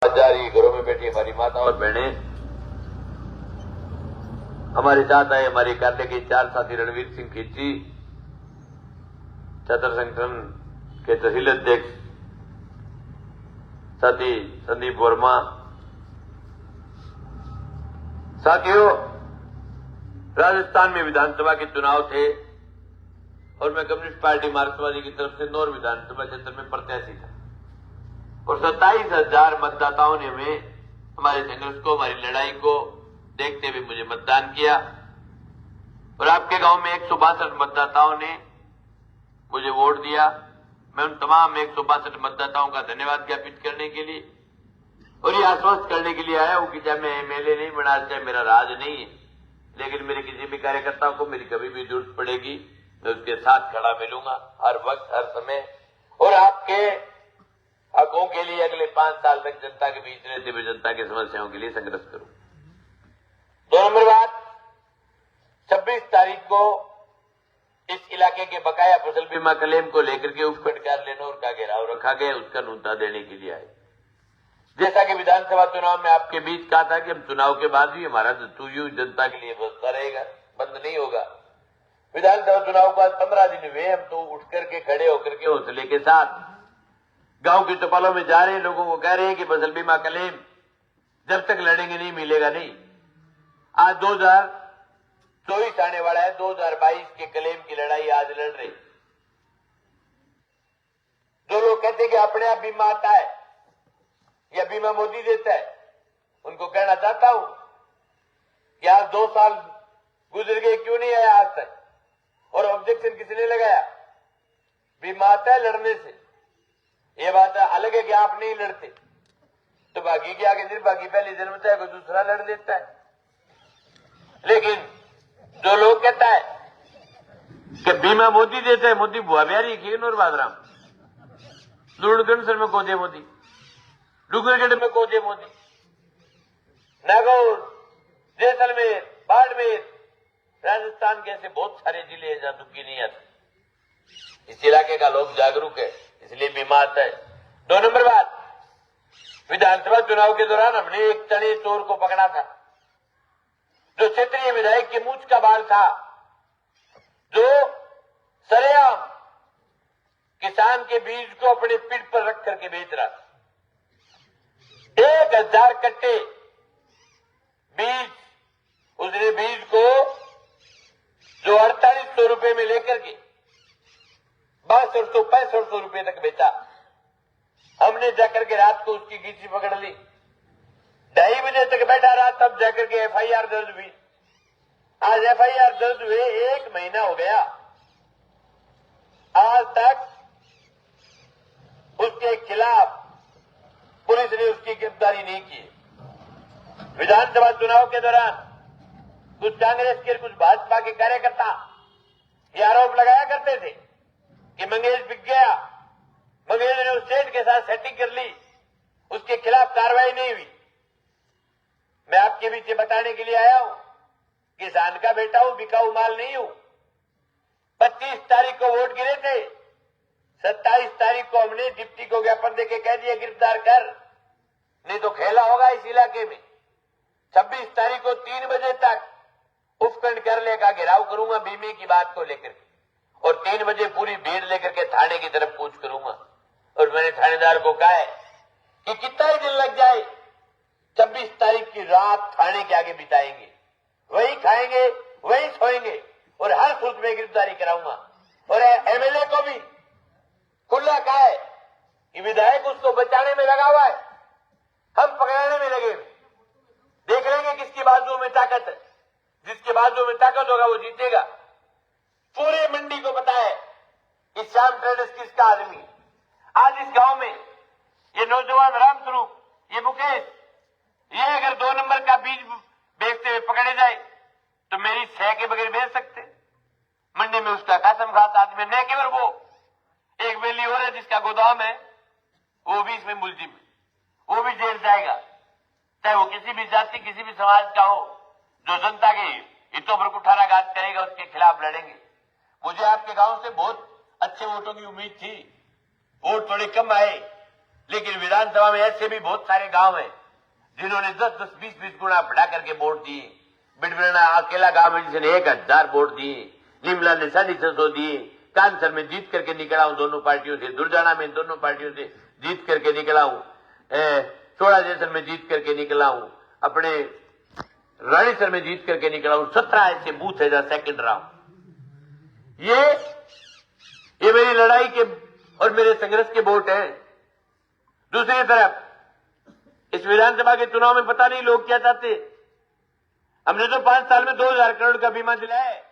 जारी घरों में बैठी हमारी माता और बहनें, हमारे साथ आए हमारी कार्य के 4 साथी रणवीर सिंह खिच्ची, छात्र संगठन के तहसील अध्यक्ष साथी संदीप वर्मा। साथियों, राजस्थान में विधानसभा के चुनाव थे और मैं कम्युनिस्ट पार्टी मार्क्सवादी की तरफ से नौर विधानसभा क्षेत्र में प्रत्याशी था और 27,000 मतदाताओं ने हमें, हमारे संघर्ष को, हमारी लड़ाई को देखते हुए मुझे मतदान किया और आपके गांव में 162 मतदाताओं ने मुझे वोट दिया। मैं उन तमाम 162 मतदाताओं का धन्यवाद ज्ञापित करने के लिए और ये आश्वस्त करने के लिए आया हूं कि चाहे मैं एमएलए नहीं बना, चाहे मेरा राज नहीं है, लेकिन मेरे किसी भी कार्यकर्ता को मेरी कभी भी जरूरत पड़ेगी मैं उसके साथ खड़ा मिलूंगा हर वक्त, हर समय, और आपके हकों के लिए अगले 5 साल तक जनता के बीच रहते हुए जनता की समस्याओं के लिए संघर्ष करूं। 2 नंबर बात, 26 तारीख को इस इलाके के बकाया फसल बीमा क्लेम को लेकर के उपखंड कार्यालय का घेराव रखा गया, उसका नुकता देने के लिए आए। जैसा कि विधानसभा चुनाव में आपके बीच कहा था कि हम चुनाव के बाद भी हमारा यूं जनता के लिए बचता रहेगा, बंद नहीं होगा। विधानसभा चुनाव को आज 15 दिन हुए, हम तो उठ करके खड़े होकर के हौसले के साथ गांव की चौपालों में जा रहे हैं, लोगों को कह रहे हैं कि फसल बीमा क्लेम जब तक लड़ेंगे नहीं मिलेगा नहीं। आज 2024 आने वाला है, 2022 के क्लेम की लड़ाई आज लड़ रही। जो लोग कहते हैं कि अपने आप बीमा आता है या बीमा मोदी देता है, उनको कहना चाहता हूं कि आज 2 साल गुजर गए, क्यों नहीं आया आज तक? और ऑब्जेक्शन किसने लगाया? बीमा आता है लड़ने से। ये बात अलग है कि आप नहीं लड़ते, तो बाकी के आगे निर्भागी पहले जन्मता है, कोई दूसरा लड़ लेता है। लेकिन जो लोग कहता है कि बीमा मोदी देता है, मोदी बुआ बिहारी खीन और बादराम लूणगढ़ में को दे मोदी, डूंगरगढ़ में को दे मोदी, नागौर, जैसलमेर, बाड़मेर, राजस्थान के ऐसे बहुत सारे जिले हैं जहां दुखी नहीं आते। इस इलाके का लोग जागरूक है, इसलिए बीमा आता है। 2 नंबर बात, विधानसभा चुनाव के दौरान हमने एक चने चोर को पकड़ा था, जो क्षेत्रीय विधायक की मूंछ का बाल था, जो सरेआम किसान के बीज को अपने पीठ पर रख करके बेच रहा था। 1000 कट्टे बीज, उसने बीज को जो 4800 रुपए में लेकर के 6200-6500 रुपए तक बेचा। हमने जाकर के रात को उसकी गीची पकड़ ली, 2:30 बजे तक बैठा रहा, तब जाकर के एफआईआर दर्ज हुई। आज एफआईआर दर्ज हुए 1 महीना हो गया, आज तक उसके खिलाफ पुलिस ने उसकी गिरफ्तारी नहीं की। विधानसभा चुनाव के दौरान कुछ कांग्रेस के, कुछ भाजपा के कार्यकर्ता ये आरोप लगाया करते थे कि मंगेश बिक गया, मंगेश ने उस सेठ के साथ सेटिंग कर ली, उसके खिलाफ कार्रवाई नहीं हुई। मैं आपके बीच बताने के लिए आया हूं, किसान का बेटा हूं, बिकाऊ माल नहीं हूं। 25 तारीख को वोट गिरे थे, 27 तारीख को हमने डिप्टी को ज्ञापन देके कह दिया गिरफ्तार कर, नहीं तो खेला होगा इस इलाके में। 26 तारीख को 3 बजे तक उपखंड कार्यालय का घेराव करूंगा बीमे की बात को लेकर और 3 बजे पूरी भीड़ लेकर के थाने की तरफ कूच करूंगा। और मैंने थानेदार को कहा है कि कितना ही दिन लग जाए, 26 तारीख की रात थाने के आगे बिताएंगे, वही खाएंगे, वही सोएंगे और हर सूरत में गिरफ्तारी कराऊंगा। और एमएलए को भी खुला कहा है कि विधायक उसको बचाने में लगा हुआ है, हम पकड़ाने में लगे। देख लेंगे किसकी बाजू में ताकत है, जिसके बाजू में ताकत होगा वो जीतेगा। पूरे मंडी को पता है कि श्याम ट्रेडर्स किसका आदमी है। आज इस गांव में ये नौजवान रामस्वरूप, ये मुकेश, ये अगर 2 नंबर का बीज बेचते हुए पकड़े जाए तो मेरी सह के बगैर बेच सकते। मंडी में उसका कसम खास आदमी, न केवल वो, एक वेली और है जिसका गोदाम है, वो भी इसमें मुलजिम है, वो भी जेल जाएगा। चाहे वो किसी भी जाति, किसी भी समाज का हो, जो जनता के हितों पर कुठाराघात करेगा उसके खिलाफ लड़ेंगे। मुझे आपके गांव से बहुत अच्छे वोटों की उम्मीद थी, वोट थोड़े कम आए, लेकिन विधानसभा में ऐसे भी बहुत सारे गांव हैं जिन्होंने 10-10, 20-20 गुना बढ़ा करके वोट दिए। बिडबना अकेला गांव में जिसने 1000 वोट दिए, निमला ने 650 दिए, कानसर में जीत करके निकला हूं दोनों पार्टियों से, दुर्जाना में दोनों पार्टियों से जीत करके निकला हूं, सोड़ा जैसन में जीत करके निकला हूं, अपने रानीसर में जीत करके निकला हूं। 17 ऐसे बूथ है जहां सेकंड रहा हूं। ये मेरी लड़ाई के और मेरे संघर्ष के वोट हैं। दूसरी तरफ इस विधानसभा के चुनाव में पता नहीं लोग क्या चाहते। हमने तो 5 साल में 2000 करोड़ का बीमा दिलाया है।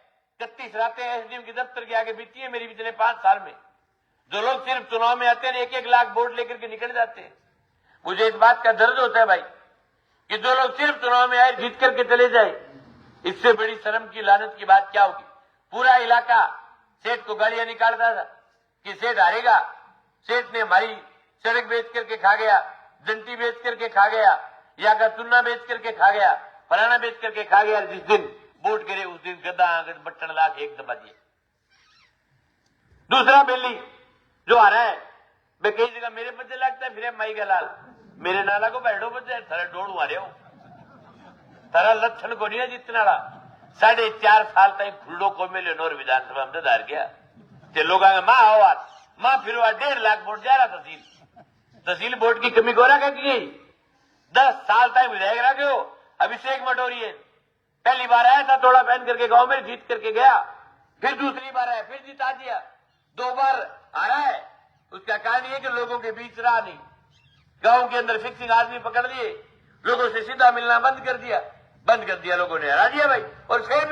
31 रातें एसडीएम के दफ्तर के आगे बीती है मेरी पिछले 5 साल में। जो लोग सिर्फ चुनाव में आते हैं 1-1 लाख वोट लेकर के निकल जाते हैं। मुझे इस बात का दर्द होता है भाई कि जो लोग सिर्फ चुनाव में आए जीत करके चले जाए, इससे बड़ी शर्म की लानत की बात क्या होगी। पूरा इलाका सेठ को गालियां निकालता था कि सेठ हारेगा, सेठ ने हमारी सड़क बेच करके खा गया, जंती बेच करके खा गया, या का चुन्ना बेच करके खा गया, फलाना बेच करके खा गया। जिस दिन वोट गिरे उस दिन गद्दा बट्टन लाख एक दबा दिए। दूसरा बेली जो आ रहा है मैं कई जगह मेरे बच्चे लगता है, फिर माई का लाल मेरे नाला को बैठो बच्चे थारा डोड़ू आ रहे हो, थारा लक्षण को नहीं है जितना 4.5 साल तक खुल्डो को मिले नोर विधानसभा में धार गया ते लोग मां आवाज मां फिर 1.5 लाख वोट जा रहा तहसील वोट की कमी को रखा की 10 साल तक विधायक रखे हो। अभिषेक मटोरिये पहली बार आया था थोड़ा पहन करके गांव में जीत करके गया, फिर दूसरी बार आया फिर जिता दिया, 2 बार आ रहा है। उसका कारण ये कि लोगों के बीच रहा नहीं, गांव के अंदर फिक्सिंग आदमी पकड़ लिए, लोगों से सीधा मिलना बंद कर दिया लोगों ने, हरा दिया भाई। और फिर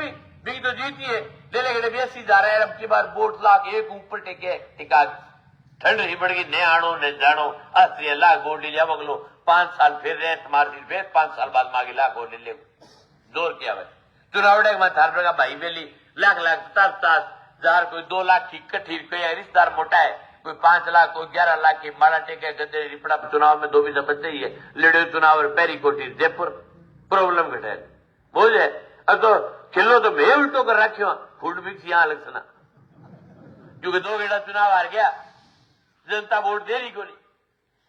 भी तो जीती है ले गए 82 जा रहा है। अब की बार वोट लाख एक ऊपर टेके टिका ठंड ही बढ़ गई, न आनो न जानो अस्त्री लाख वोट ले लिया बगलो 5 साल फिर रहे तुम्हारी फिर 5 साल बाद मांगे लाख वोट ले जोर किया भाई। चुनाव थार भाई बेली लाख 50 हजार कोई 2 लाख की कठी, कोई रिश्तेदार मोटा है, कोई 5 लाख कोई 11 लाख की माड़ा टेके गद्दे रिपड़ा चुनाव में 2 भी बच ही है लड़े चुनाव और पैरी कोटी जयपुर प्रॉब्लम घटे बोझ है। अब तो खिलो तो मैं उल्टो कर रखी फूड मिक्स यहां अलग सुना, क्योंकि 2 गेड़ा चुनाव हार गया, जनता वोट दे रही को नहीं।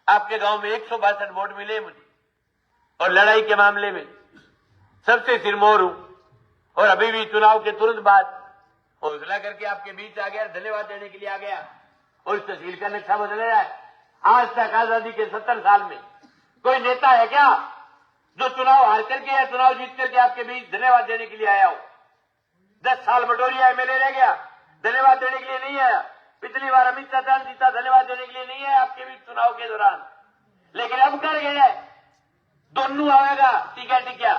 आपके गांव में 162 वोट मिले मुझे, और लड़ाई के मामले में सबसे सिरमौर हूं। और अभी भी चुनाव के तुरंत बाद हौसला करके आपके बीच आ गया, धन्यवाद देने के लिए आ गया। और इस तहसील का नक्शा बदल रहा है। आज तक आजादी के 70 साल में कोई नेता है क्या जो चुनाव हार करके या चुनाव जीत करके आपके बीच धन्यवाद देने के लिए आया हो? 10 साल मटोरिया एमएलए रह गया, धन्यवाद देने के लिए नहीं आया। पिछली बार अमित शाह जीता, धन्यवाद देने के लिए नहीं आया आपके बीच चुनाव के दौरान। लेकिन अब कर गया दोनों आएगा टीका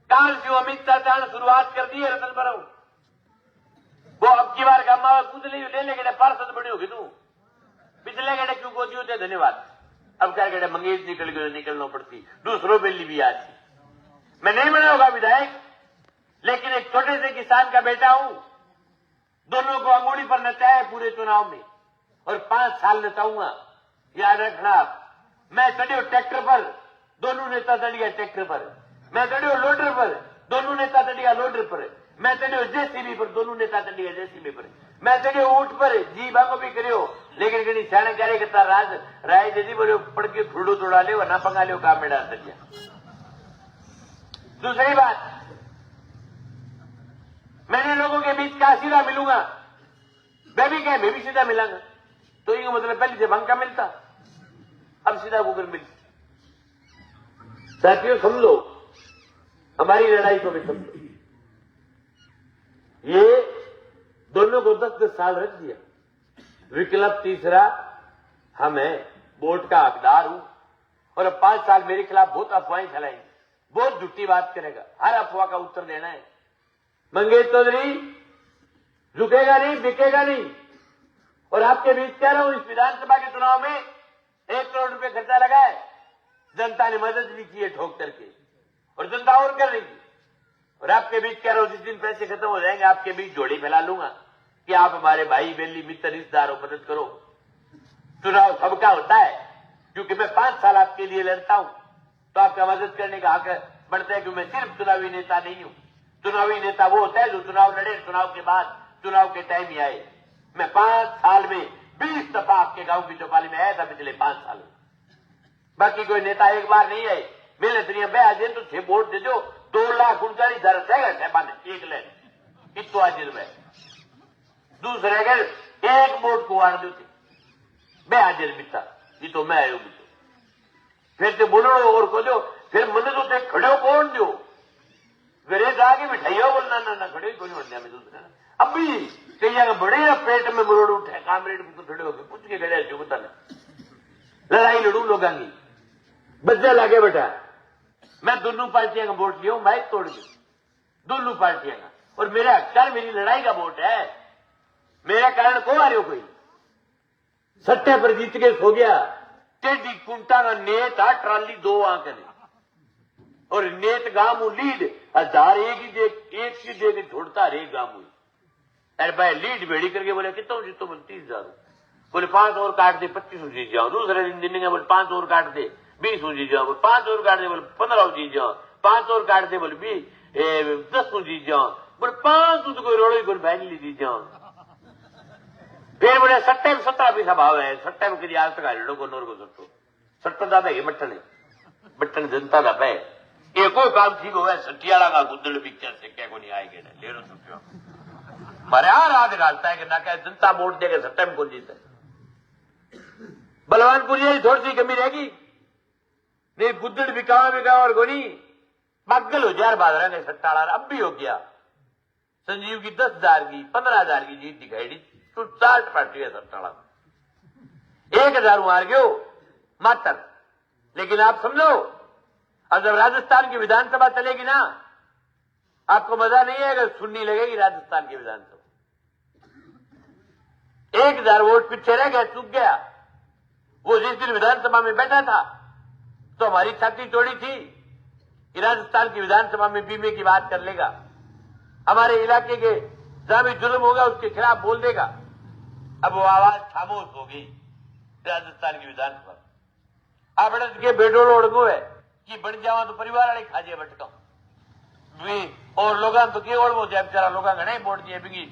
काल से अमित शाह ने शुरुआत कर दी है रतन पर वो अब की बार गामा खुद ले गए पार्षद बड़ी होगी तू पिछले गए क्यों को दियो थे धन्यवाद। अब क्या कहते मंगेश निकल गए निकलना पड़ती, दूसरों बेली भी आज मैं नहीं बना होगा विधायक, लेकिन एक छोटे से किसान का बेटा हूं। दोनों को अंगूठी पर नचाया पूरे चुनाव में और 5 साल नचाऊंगा, याद रखना। मैं चढ़ियो ट्रैक्टर पर, दोनों नेता चढ़िया ट्रैक्टर पर, मैं चढ़ियो लोडर पर, दोनों नेता चढ़िया लोडर पर, मैं चढ़ियो जेसीबी पर, दोनों नेता चढ़िया जेसीबी पर, मैं चढ़ियो ऊंट पर, जी बांगो भी करियो, लेकिन कहीं सियाने क्या करता राय दीदी बोले पड़ के फूडो तोड़ा ले ना पंगा ले काम में डाल दिया। दूसरी बात, मैंने लोगों के बीच कहा सीधा मिलूंगा, मैं भी सीधा मिलांगा, तो ये मतलब पहले से भंग मिलता, अब सीधा होकर मिल। साथियों समझो, हमारी लड़ाई को भी समझो। ये दोनों को 10-10 साल रख दिया। विकल्प तीसरा, हम है वोट का हकदार हूं, और अब 5 साल मेरे खिलाफ बहुत अफवाहें फैलाएंगे, बहुत झूठी बात करेगा, हर अफवाह का उत्तर देना है। मंगेश चौधरी झुकेगा नहीं, बिकेगा नहीं। और आपके बीच कह रहा हूं, इस विधानसभा के चुनाव में 1 करोड़ रुपए खर्चा लगा है, जनता ने मदद भी की है ठोक करके, और जनता और कर रही है। और आपके बीच कह रहा हूं, जिस दिन पैसे खत्म हो जाएंगे आपके बीच जोड़ी फैला लूंगा कि आप हमारे भाई बेली मित्र रिश्तेदार हो, मदद करो। चुनाव सबका होता है, क्योंकि मैं 5 साल आपके लिए लड़ता हूं, तो आपका मदद करने का हक बढ़ता है कि मैं सिर्फ चुनावी नेता नहीं हूं। चुनावी नेता वो होता है जो चुनाव लड़े, चुनाव के बाद चुनाव के टाइम ही आए। मैं 5 साल में 20 दफा आपके गांव की चौपाली में आया था पिछले 5 साल में। बाकी कोई नेता एक बार नहीं आए। मेरे दुनिया में आज तो 6 वोट दे दो 2,39,000 ठेका एक ले इतो आज में दूसरे के एक वोट को आड़ दो मैं आज बीता ये तो मैं आयो भी फिर तो बोलो और को दो फिर मन तो ते खड़े कौन दो वेरे जाके मिठाइयों बोलना ना खड़े कोई बनने में दूसरा अभी कई जगह बड़े पेट में मरोड़ उठे कामरेड को खड़े होकर पूछ के गए जो बता लड़ाई लड़ू लोगों की बच्चा लागे बेटा मैं दोनों पार्टियों का वोट लिया माइक तोड़ दी दोनों पार्टियों का और मेरा अक्सर मेरी लड़ाई का वोट है मेरा कारण को आ रहे हो कोई सट्टे पर जीत के सो गया टेढ़ी कुंटा का नेत आ ट्राली 2 आंक ने और नेत गांव लीड 1000 एक ही दे छोड़ता रे गांव अरे भाई लीड भेड़ी करके बोले कितना जीतो बोले 30,000 बोले 5 और काट दे 25 जीत जाओ दूसरे दिन दिन बोले 5 और काट दे 20 जीत जाओ बोले 5 और काट दे बोले 15 जीत जाओ 5 और काट दे बोले 10 जीत जाओ बोले 5 तो कोई रोड़ो कोई बैंक जीत जाओ फिर बोले सट्टे में 17 पैसा भाव है सट्टे में कभी आज तक लड़ो को नोर को सट्टो दादा ये बट्टन जनता का है ये कोई काम ठीक हो सटियाला का गुद्दड़ पिक्चर से क्या को नहीं आएगा ले लो छुट्टियों मारे हाथ घालता है कि ना क्या जनता वोट देगा सट्टे में कौन जीता बलवानपुर यही थोड़ी सी कमी रहेगी नहीं गुद्दड़ बिकावा और गोनी पागल हो जाए बाद रहे सट्टाला अब भी हो गया संजीव की 10,000 की 15,000 की जीत दिखाई दी तो 60 पार्टी है सट्टाला 1,000 मार गयो मात्र लेकिन आप समझो अब जब राजस्थान की विधानसभा चलेगी ना आपको मजा नहीं आएगा सुननी लगेगी राजस्थान की विधानसभा 1,000 वोट पीछे रह गया चूक गया वो जिस दिन विधानसभा में बैठा था तो हमारी छाती चौड़ी थी कि राजस्थान की विधानसभा में बीमे की बात कर लेगा हमारे इलाके के जहां भी जुल्म होगा उसके खिलाफ बोल देगा अब वो आवाज खामोश हो गई राजस्थान की विधानसभा आप के बेडोड़ ओढ़गो है कि बन जावा तो परिवार वाले खाजे बटका और लोग तो के ओढ़ जाए बेचारा लोग घने बोट दिए बिगी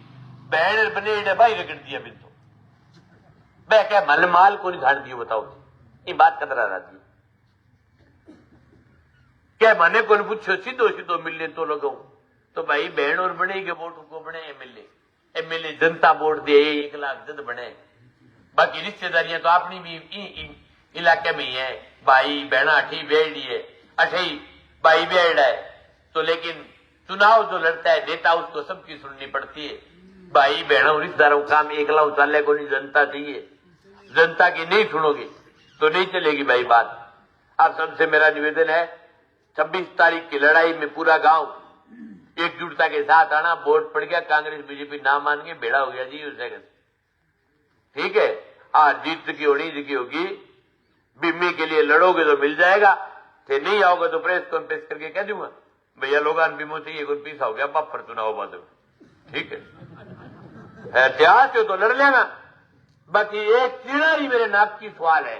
बहन बने भाई रगड़ दिया बिन तो मैं क्या मल माल को नहीं झाड़ दियो बताओ ये बात कतरा रहती क्या मने को पूछो सीधो सीधो मिलने तो लोगों तो भाई बहन और बने के वोट को बने एमएलए जनता वोट दे 1 लाख जद बने बाकी रिश्तेदारियां तो अपनी भी इलाके में ही है भाई बहना अठी बेड़ी है अठी भाई बेड़ है तो लेकिन चुनाव जो लड़ता है नेता उसको सबकी सुननी पड़ती है भाई बहनों रिश्तेदारों काम एकला उचाले को नहीं जनता चाहिए जनता की नहीं सुनोगे तो नहीं चलेगी भाई बात आप सबसे मेरा निवेदन है 26 तारीख की लड़ाई में पूरा गांव एकजुटता के साथ आना वोट पड़ गया कांग्रेस बीजेपी ना मान के बेड़ा हो गया जी उसे ठीक है आज जीत की होनी जी की होगी बीमे के लिए लड़ोगे तो मिल जाएगा फिर नहीं आओगे तो प्रेस कॉन्फ्रेंस करके कह दूंगा भैया लोग बीमो चाहिए कोई पीसा हो गया बाप पर चुनाव बाद में ठीक है इतिहास हो तो लड़ लेना बाकी एक कीड़ा ही मेरे नाक की सवाल है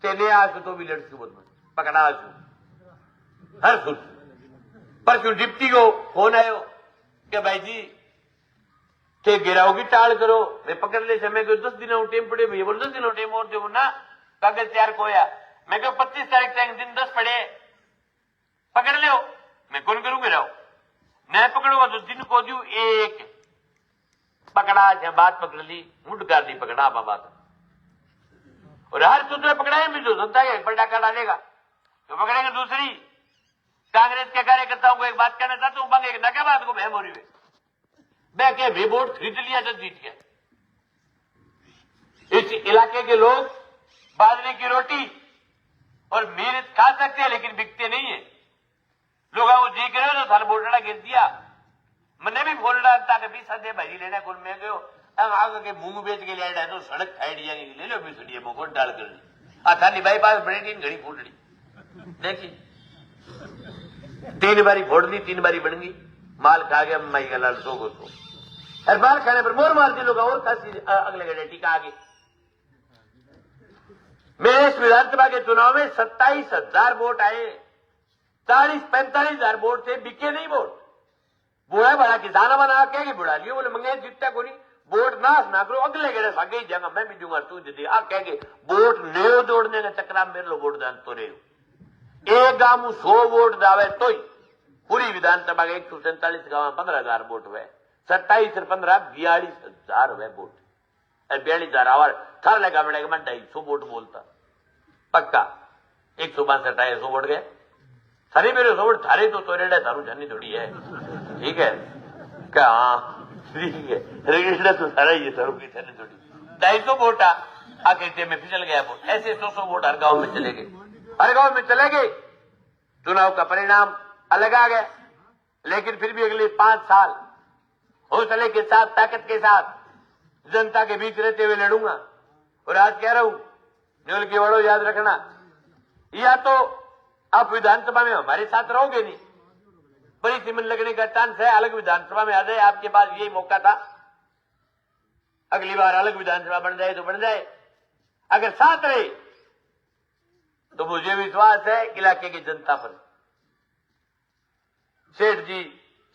तेने आज तो भी लड़की बोल पकड़ा हर सुन पर क्यों डिप्टी को फोन आयो कि भाई जी के गिराओगी टाल करो मैं पकड़ ले समय को 10 दिन टेम पड़े भैया बोल 10 दिन टेम और दो ना कागज तैयार कोया मैं क्यों 25 तारीख तक दिन 10 पड़े पकड़ ले मैं कौन करूं गिराओ नहीं पकड़ूंगा तो दिन को दू 1 पकड़ा है बात पकड़ ली मुंड कर दी पकड़ा बात और हर सूत्र पकड़ाए भी जो जनता है बड़ा का डालेगा तो पकड़ेंगे दूसरी कांग्रेस के कार्यकर्ताओं को एक बात कहना चाहता हूं बंगे नका बात को बहम हो रही है मैं क्या भी वोट खरीद लिया जब जीत गया इस इलाके के लोग बाजरे की रोटी और मीर खा सकते हैं लेकिन बिकते नहीं है लोग वो जी रहे हो तो थाने बोटड़ा गिर दिया मैंने भी बोल रहा था कि 20 दे भाजी लेना कुल में गयो आगे के मूंग बेच के लिया तो सड़क खाई दिया ले लो 20 मुंह डाल कर थानी भाई पास बड़ी तीन घड़ी फूट ली देखी 3 बारी फोड़ दी 3 बारी बन गई माल खा गया माई का लाल सो और माल खाने पर मोर मार दी लोग और खासी अगले घड़े टीका आगे मेरे इस विधानसभा के चुनाव में 27,000 वोट आए 40-45,000 वोट थे बिके नहीं वोट बुढ़ा बड़ा किसान बना के बुढ़ा लियो बोले मंगे जीतता को नहीं वोट ना करो, अगले गेड़े सागे ही जाऊंगा, मैं भी दूंगा, तू दे आ कहेंगे वोट नेो जोड़ने के चक्कर में मेरे लो वोट दान तो रहे हो। एक गांव में 100 वोट दावे तो ही पूरी विधानसभा के 147 गांव में 15,000 वोट हुए, 27 और 15 42,000 हुए वोट, 42,000 आवाज थार लगा बढ़ेगा, मैं 250 वोट बोलता पक्का, 162 250 वोट गए थारे, मेरे 100 वोट थारे तो रेडे थारू जानी थोड़ी है, ठीक है क्या? हाँ ठीक है, रेगेशन तो सारा ही सर की थी थोड़ी, 250 वोट आखिर में फिसल गया वोट, ऐसे 100 वोट हर गांव में चले गए, हर गांव में चले गए। चुनाव का परिणाम अलग आ गया, लेकिन फिर भी अगले 5 साल हौसले के साथ, ताकत के साथ जनता के बीच रहते हुए लड़ूंगा। और आज कह रहा हूं, न्योल की वड़ो याद रखना, या तो आप विधानसभा में हमारे साथ रहोगे नहीं, बड़ी सिमन लगने का चांस है, अलग विधानसभा में आ जाए, आपके पास यही मौका था, अगली बार अलग विधानसभा बन जाए तो बन जाए, अगर साथ रहे तो मुझे विश्वास है इलाके की जनता पर, सेठ जी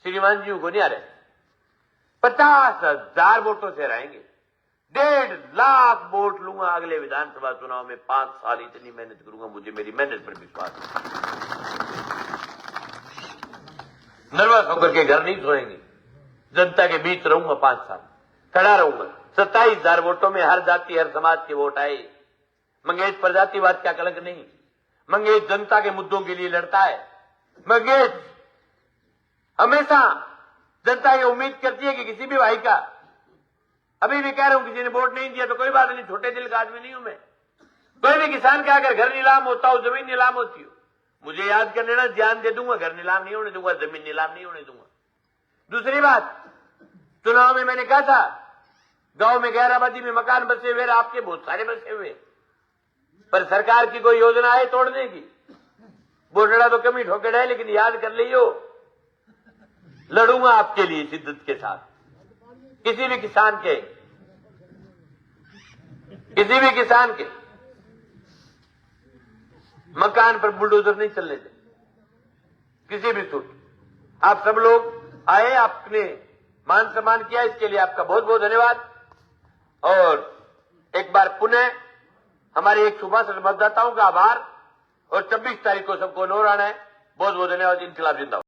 श्रीमान जी को नहीं आ रहे, 50,000 वोटों से रहेंगे, 1.5 लाख वोट लूंगा अगले विधानसभा चुनाव में, 5 साल इतनी मेहनत करूंगा, मुझे मेरी मेहनत पर विश्वास है। नर्वस होकर के घर नहीं सोएंगे, जनता के बीच रहूंगा, 5 साल खड़ा रहूंगा। 27,000 वोटों में हर जाति हर समाज के वोट आए। मंगेश प्रजातिवाद का कलंक नहीं, मंगेश जनता के मुद्दों के लिए लड़ता है, मंगेश हमेशा जनता ये उम्मीद करती है कि किसी भी भाई का, अभी भी कह रहा हूं, किसी ने वोट नहीं दिया तो कोई बात नहीं, छोटे दिल का आदमी नहीं हूं मैं, कोई भी किसान का अगर घर नीलाम होता हो, जमीन नीलाम होती हो, मुझे याद कर लेना, ध्यान दे दूंगा, घर नीलाम नहीं होने दूंगा, जमीन नीलाम नहीं होने दूंगा। दूसरी बात, चुनाव में मैंने कहा था गांव में गैराबादी में मकान बसे हुए, आपके बहुत सारे बसे हुए, पर सरकार की कोई योजना है तोड़ने की, बोलना तो कमी ठोकर है, लेकिन याद कर लियो, लड़ूंगा आपके लिए शिद्दत के साथ, किसी भी किसान के मकान पर बुलडोजर नहीं चलने दे, किसी भी सूट। आप सब लोग आए, आपने मान सम्मान किया, इसके लिए आपका बहुत बहुत धन्यवाद। और एक बार पुनः हमारे 162 मतदाताओं का आभार, और 26 तारीख को सबको नौराना है। बहुत बहुत धन्यवाद। इनकलाब जिंदाबाद।